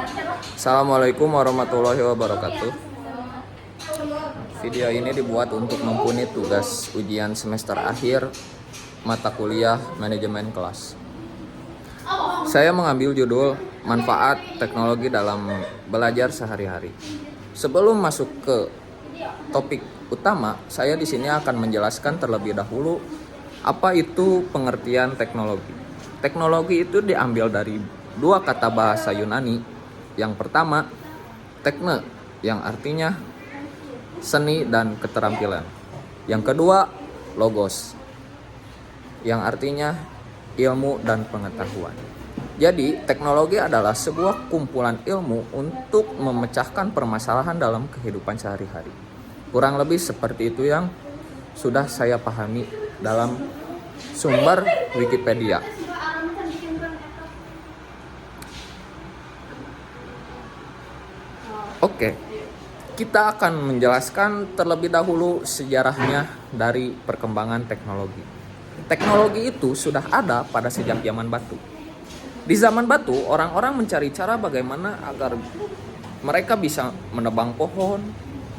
Assalamualaikum warahmatullahi wabarakatuh. Video ini dibuat untuk mumpuni tugas ujian semester akhir mata kuliah manajemen kelas. Saya mengambil judul manfaat teknologi dalam belajar sehari-hari. Sebelum masuk ke topik utama, saya di sini akan menjelaskan terlebih dahulu apa itu pengertian teknologi. Teknologi itu diambil dari dua kata bahasa Yunani. Yang pertama, tekne, yang artinya seni dan keterampilan. Yang kedua, logos, yang artinya ilmu dan pengetahuan. Jadi, teknologi adalah sebuah kumpulan ilmu untuk memecahkan permasalahan dalam kehidupan sehari-hari. Kurang lebih seperti itu yang sudah saya pahami dalam sumber Wikipedia. Oke, kita akan menjelaskan terlebih dahulu sejarahnya dari perkembangan teknologi. Teknologi itu sudah ada pada sejak zaman batu. Di zaman batu, orang-orang mencari cara bagaimana agar mereka bisa menebang pohon,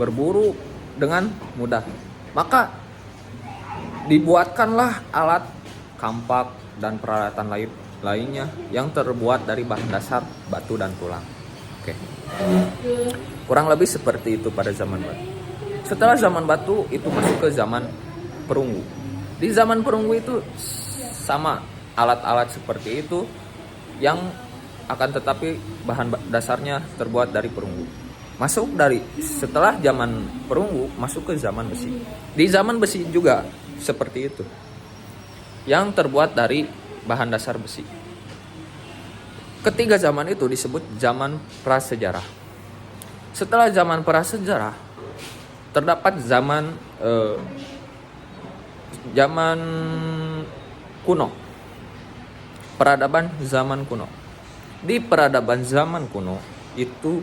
berburu dengan mudah. Maka dibuatkanlah alat, kampak, dan peralatan lainnya yang terbuat dari bahan dasar batu dan tulang. Oke. Kurang lebih seperti itu pada zaman batu. Setelah zaman batu itu masuk ke zaman perunggu. Di zaman perunggu itu sama alat-alat seperti itu yang akan tetapi bahan dasarnya terbuat dari perunggu. Setelah zaman perunggu masuk ke zaman besi. Di zaman besi juga seperti itu. Yang terbuat dari bahan dasar besi. Ketiga zaman itu disebut zaman prasejarah. Setelah zaman prasejarah, terdapat zaman kuno. Peradaban zaman kuno. Di peradaban zaman kuno itu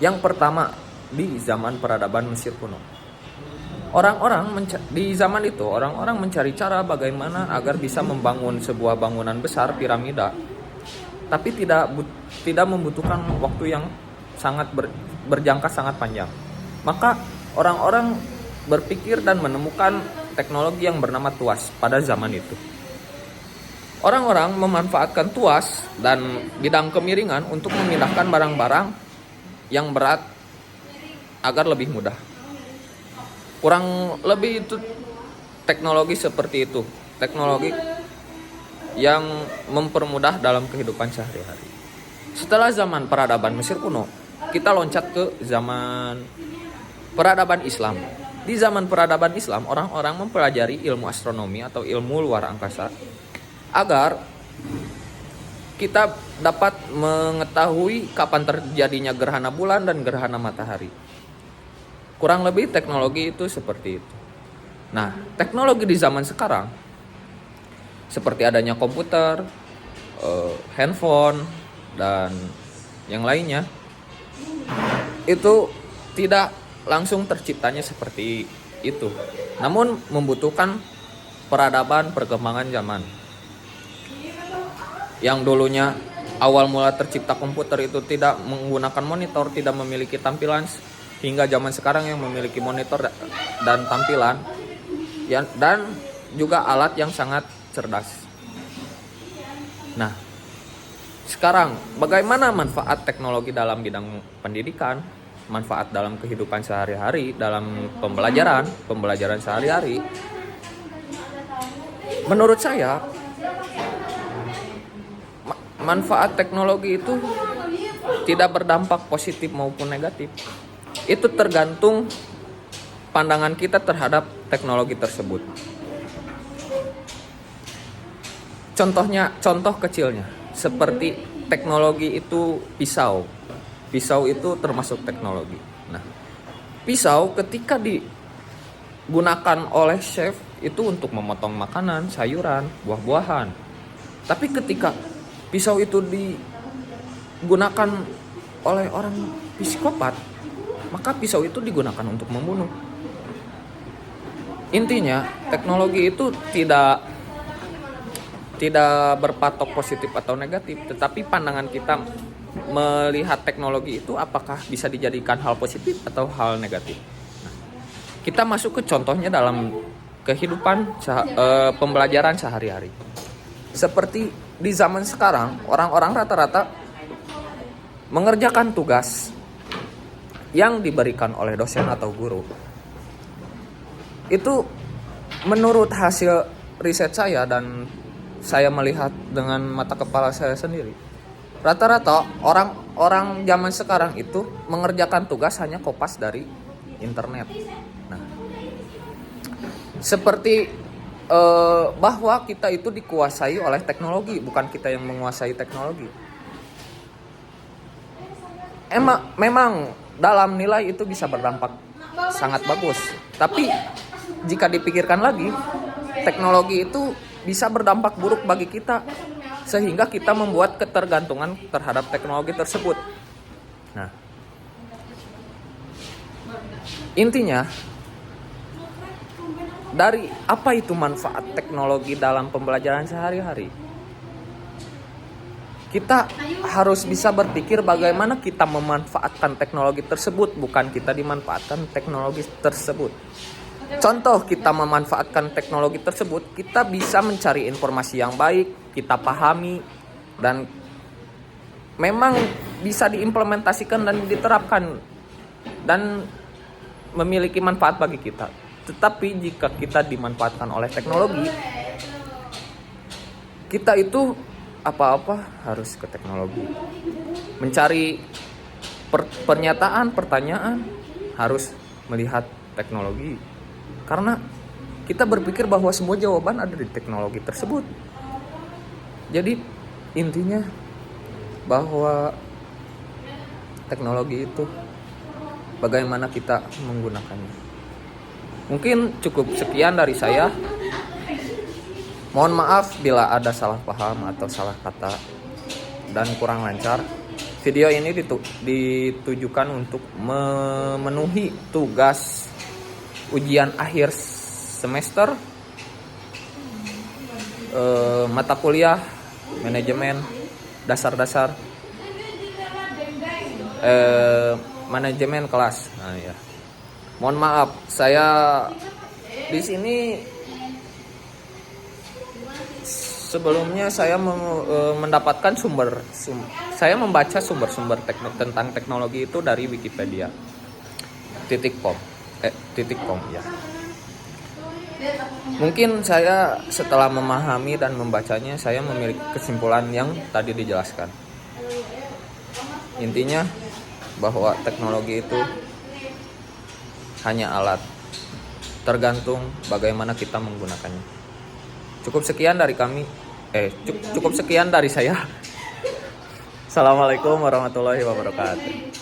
yang pertama di zaman peradaban Mesir kuno. Di zaman itu orang-orang mencari cara bagaimana agar bisa membangun sebuah bangunan besar piramida, tapi tidak membutuhkan waktu yang sangat berjangka sangat panjang. Maka orang-orang berpikir dan menemukan teknologi yang bernama tuas pada zaman itu. Orang-orang memanfaatkan tuas dan bidang kemiringan untuk memindahkan barang-barang yang berat agar lebih mudah. Kurang lebih itu teknologi seperti itu. Teknologi yang mempermudah dalam kehidupan sehari-hari. Setelah zaman peradaban Mesir kuno, kita loncat ke zaman peradaban Islam. Di zaman peradaban Islam, orang-orang mempelajari ilmu astronomi atau ilmu luar angkasa agar kita dapat mengetahui kapan terjadinya gerhana bulan dan gerhana matahari. Kurang lebih teknologi itu seperti itu. Nah, teknologi di zaman sekarang seperti adanya komputer, handphone, dan yang lainnya itu tidak langsung terciptanya seperti itu, namun membutuhkan peradaban perkembangan zaman. Yang dulunya awal mula tercipta komputer itu tidak menggunakan monitor, tidak memiliki tampilan, hingga zaman sekarang yang memiliki monitor dan tampilan dan juga alat yang sangat cerdas. Nah, sekarang bagaimana manfaat teknologi dalam bidang pendidikan, manfaat dalam kehidupan sehari-hari, dalam pembelajaran sehari-hari? Menurut saya, manfaat teknologi itu tidak berdampak positif maupun negatif. Itu tergantung pandangan kita terhadap teknologi tersebut. Contoh kecilnya, seperti teknologi itu pisau. Pisau itu termasuk teknologi. Nah, pisau ketika digunakan oleh chef itu untuk memotong makanan, sayuran, buah-buahan. Tapi ketika pisau itu digunakan oleh orang psikopat, maka pisau itu digunakan untuk membunuh. Intinya, teknologi itu tidak tidak berpatok positif atau negatif, tetapi pandangan kita melihat teknologi itu apakah bisa dijadikan hal positif atau hal negatif. Kita masuk ke contohnya dalam kehidupan pembelajaran sehari-hari. Seperti di zaman sekarang, orang-orang rata-rata mengerjakan tugas yang diberikan oleh dosen atau guru. Itu menurut hasil riset saya dan saya melihat dengan mata kepala saya sendiri. Rata-rata orang zaman sekarang itu mengerjakan tugas hanya kopas dari internet. Nah, seperti bahwa kita itu dikuasai oleh teknologi, bukan kita yang menguasai teknologi. Memang dalam nilai itu bisa berdampak sangat bagus, tapi jika dipikirkan lagi, teknologi itu bisa berdampak buruk bagi kita, sehingga kita membuat ketergantungan terhadap teknologi tersebut. Nah, intinya dari apa itu manfaat teknologi dalam pembelajaran sehari-hari, kita harus bisa berpikir bagaimana kita memanfaatkan teknologi tersebut, bukan kita dimanfaatkan teknologi tersebut. Contoh kita memanfaatkan teknologi tersebut, kita bisa mencari informasi yang baik, kita pahami, dan memang bisa diimplementasikan dan diterapkan dan memiliki manfaat bagi kita. Tetapi jika kita dimanfaatkan oleh teknologi, kita itu apa-apa harus ke teknologi. Mencari pernyataan, pertanyaan harus melihat teknologi. Karena kita berpikir bahwa semua jawaban ada di teknologi tersebut. Jadi intinya bahwa teknologi itu bagaimana kita menggunakannya. Mungkin cukup sekian dari saya. Mohon maaf bila ada salah paham atau salah kata dan kurang lancar. Video ini ditujukan untuk memenuhi tugas ujian akhir semester mata kuliah manajemen dasar-dasar manajemen kelas. Nah, ya. Mohon maaf, saya di sini sebelumnya saya mendapatkan saya membaca sumber-sumber tentang teknologi itu dari Wikipedia .com ya. Mungkin saya setelah memahami dan membacanya, saya memiliki kesimpulan yang tadi dijelaskan. Intinya bahwa teknologi itu hanya alat, tergantung bagaimana kita menggunakannya. Cukup sekian dari saya. Assalamualaikum warahmatullahi wabarakatuh.